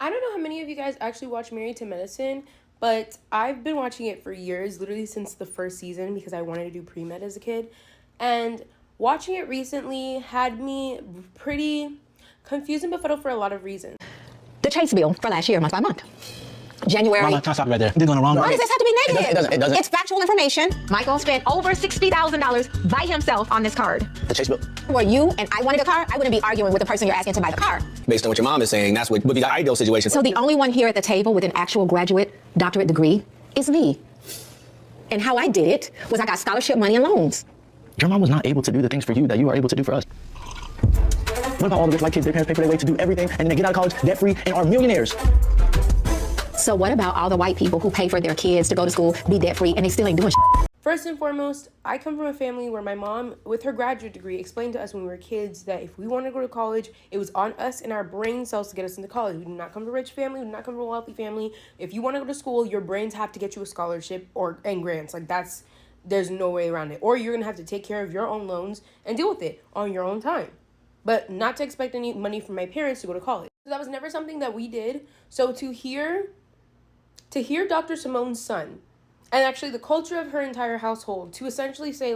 I don't know how many of you guys actually watch Married to Medicine, but I've been watching it for years, literally since the first season because I wanted to do pre-med as a kid. And watching it recently had me pretty confused and befuddled for a lot of reasons. The Chase bill for last year, month by month. January. Mama, can I stop you right there? They're going the wrong way. Why does this have to be negative? It doesn't. It's factual information. Michael spent over $60,000 by himself on this card. The Chase bill. Were you and I wanted a car, I wouldn't be arguing with the person you're asking to buy the car. Based on what your mom is saying, that's what would be the ideal situation. So the only one here at the table with an actual graduate doctorate degree is me. And how I did it was I got scholarship money and loans. Your mom was not able to do the things for you that you are able to do for us. What about all the rich white kids, their parents pay for their way to do everything, and then they get out of college debt-free and are millionaires? So what about all the white people who pay for their kids to go to school, be debt-free, and they still ain't doing shit? First and foremost, I come from a family where my mom, with her graduate degree, explained to us when we were kids that if we wanted to go to college, it was on us and our brain cells to get us into college. We do not come from a rich family. We do not come from a wealthy family. If you want to go to school, your brains have to get you a scholarship and grants. There's no way around it. Or you're going to have to take care of your own loans and deal with it on your own time. But not to expect any money from my parents to go to college. So that was never something that we did. So to hear Dr. Simone's son, and actually the culture of her entire household, to essentially say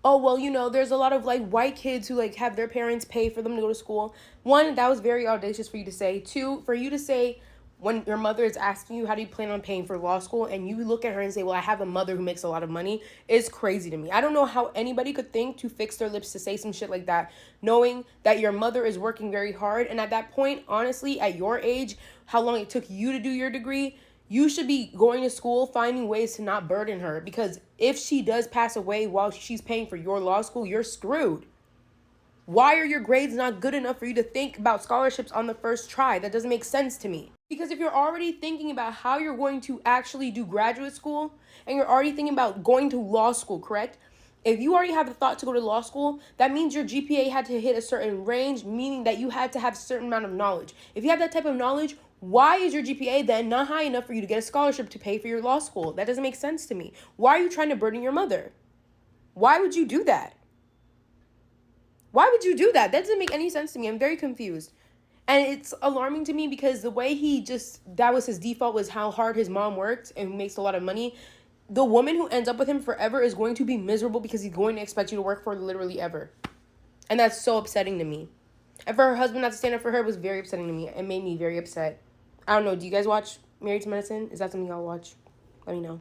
oh, well, there's a lot of white kids who have their parents pay for them to go to school. One, that was very audacious for you to say. Two, for you to say when your mother is asking you, how do you plan on paying for law school? And you look at her and say, well, I have a mother who makes a lot of money, is crazy to me. I don't know how anybody could think to fix their lips to say some shit like that, knowing that your mother is working very hard. And at that point, honestly, at your age, how long it took you to do your degree, you should be going to school, finding ways to not burden her. Because if she does pass away while she's paying for your law school, you're screwed. Why are your grades not good enough for you to think about scholarships on the first try? That doesn't make sense to me. Because if you're already thinking about how you're going to actually do graduate school, and you're already thinking about going to law school, correct? If you already have the thought to go to law school, that means your GPA had to hit a certain range, meaning that you had to have a certain amount of knowledge. If you have that type of knowledge, why is your GPA then not high enough for you to get a scholarship to pay for your law school? That doesn't make sense to me. Why are you trying to burden your mother? Why would you do that? Why would you do that? That doesn't make any sense to me. I'm very confused. And it's alarming to me because the way that was his default, was how hard his mom worked and makes a lot of money. The woman who ends up with him forever is going to be miserable because he's going to expect you to work for literally ever. And that's so upsetting to me. And for her husband not to stand up for her was very upsetting to me. It made me very upset. I don't know. Do you guys watch Married to Medicine? Is that something y'all watch? Let me know.